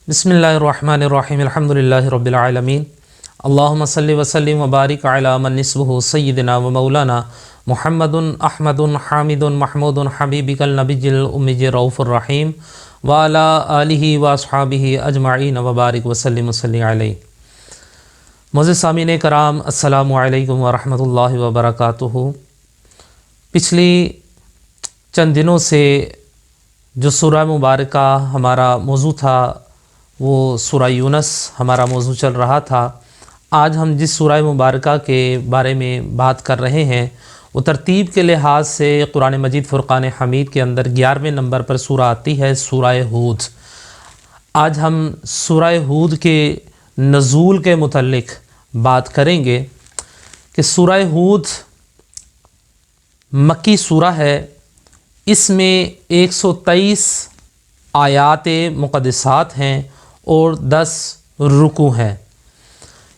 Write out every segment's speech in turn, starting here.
बिस्मिल्लाहिर्रहमानिर्रहीम अल्हम्दुलिल्लाहि रब्बिल आलमीन अल्लाहुम्मा सल्लि व सल्लिम व बारिक अला मन निस्बुहु सय्यिदिना व मौलाना मुहम्मदुन अहमदुन हामिदुन महमूदुन हबीबिकल नबिय्युल उम्मी रऊफुर रहीम व अला आलिहि व अस्हाबिहि अजमाइन व बारिक व सल्लिम अलैहि। मुअज़्ज़िज़ सामीन कराम, अस्सलामु अलैकुम व रहमतुल्लाहि व बरकातुहू। पिछली चंद दिनों से जो सूरह मुबारका हमारा मौजू था वो सूरह यूनुस हमारा मौजू चल रहा था। आज हम जिस सूरह मुबारका के बारे में बात कर रहे हैं वो तरतीब के लिहाज से कुरान मजीद फ़ुरक़ान हमीद के अंदर 11वें नंबर पर सूरह आती है, सूरह हूद। आज हम सूरह हूद के नज़ूल के मुतल्लिक़ बात करेंगे कि सूरह हूद मक्की सूरह है। इसमें 123 आयात मुक़द्दसात हैं और 10 रुकू हैं।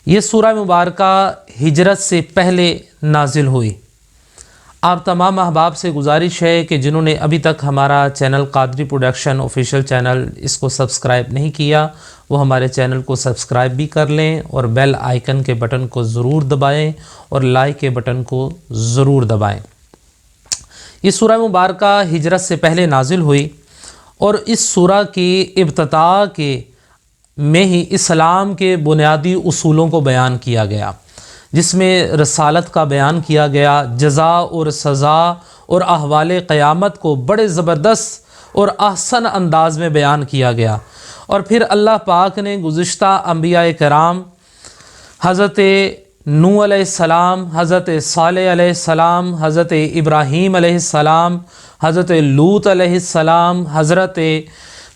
ये सूरह मुबारका हिजरत से पहले नाजिल हुई। आप तमाम अहबाब से गुजारिश है कि जिन्होंने अभी तक हमारा channel Qadri production official channel इसको सब्सक्राइब नहीं किया वो हमारे चैनल को सब्सक्राइब भी कर लें और बेल आइकन के बटन को ज़रूर दबाएं और लाइक के बटन को ज़रूर दबाएं। ये सूरह मुबारका हिजरत से पहले नाजिल हुई और इस सूरह की इब्तिदा के में ही इस्लाम के बुनियादी उसूलों को बयान किया गया, जिसमें रसालत का बयान किया गया, जज़ा और सज़ा और अहवाल क़यामत को बड़े ज़बरदस्त और अहसन अंदाज में बयान किया गया। और फिर अल्लाह पाक ने गुज़िश्ता अंबिया कराम हज़रत नूह अलैहिस्सलाम, हज़रत सालेह अलैहिस्सलाम, हज़रत इब्राहीम अलैहिस्सलाम, हज़रत लूत अलैहिस्सलाम, हज़रत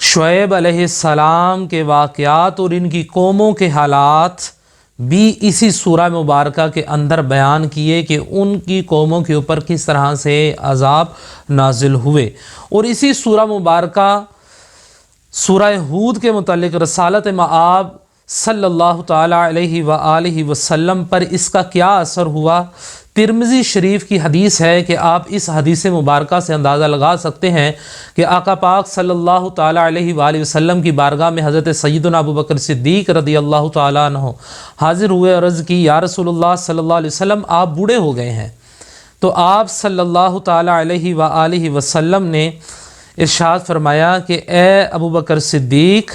शुएब अलैहिस्सलाम के वाक़यात और इनकी कौमों के हालात भी इसी सूरह मुबारका के अंदर बयान किए कि उनकी कौमों के ऊपर किस तरह से अज़ाब नाजिल हुए। और इसी सूरह मुबारका सूरह हूद के मुतल्लिक़ रसालत मआब सल्लल्लाहु ताला अलैहि व आलिहि वसल्लम पर इसका क्या असर हुआ। तिरमिज़ी शरीफ की हदीस है कि आप इस हदीस मुबारका से अंदाज़ा लगा सकते हैं कि आका पाक सल्लल्लाहु ताला अलैहि व आलिहि वसल्लम की बारगाह में हज़रत सय्यदुना अबू बकर सिद्दीक़ रज़ियल्लाहु ताला अन्हु हाज़िर हुए और अर्ज़ की, या रसूलुल्लाह सल्लल्लाहु अलैहि वसल्लम आप बूढ़े हो गए हैं। तो आप सल्लल्लाहु ताला अलैहि व आलिहि वसल्लम ने इरशाद फरमाया कि ए अबू बकर सिद्दीक़,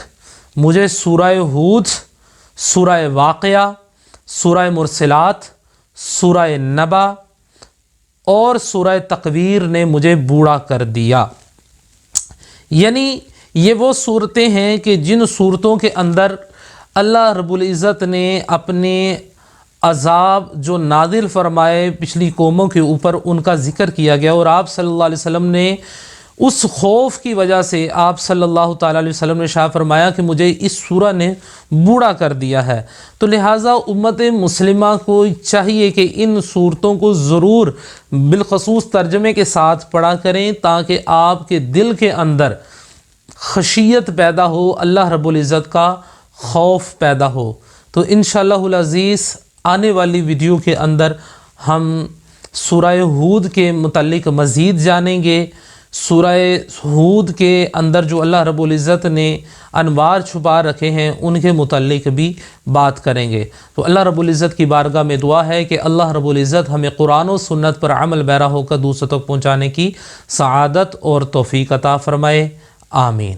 मुझे सूरह हूद, सूरह वाक़या, सूरह मुरसलात, सूरह नबा और सूरह तकवीर ने मुझे बूढ़ा कर दिया। यानी ये वो सूरतें हैं कि जिन सूरतों के अंदर अल्लाह रब्बुल इज़्ज़त ने अपने अज़ाब जो नाज़िल फरमाए पिछली कौमों के ऊपर उनका ज़िक्र किया गया। और आप सल्लल्लाहु अलैहि वसल्लम ने उस खौफ की वजह से आप सल्लल्लाहु ताला अलैहि वसल्लम ने शाह फरमाया कि मुझे इस सूरह ने बूढ़ा कर दिया है। तो लिहाजा उम्मत मुस्लिमा को चाहिए कि इन सूरतों को ज़रूर बिलखसूस तर्जमे के साथ पढ़ा करें ताकि आपके दिल के अंदर खशियत पैदा हो, अल्लाह रब्बुल इज़्ज़त का खौफ पैदा हो। तो इंशाअल्लाहुल अज़ीज़ आने वाली वीडियो के अंदर हम सूरह हूद के मुतल्लिक़ मज़ीद जानेंगे। सूरह हूद के अंदर जो अल्लाह रब्बुल इज़्ज़त ने अनवार छुपा रखे हैं उनके मुतल्लिक़ भी बात करेंगे। तो अल्लाह रब्बुल इज़्ज़त की बारगाह में दुआ है कि अल्लाह रब्बुल इज़्ज़त हमें कुरान और सुन्नत पर अमल बैरा होकर दूसरों तक पहुँचाने की सआदत और तौफ़ीक़ अता फ़रमाए। आमीन।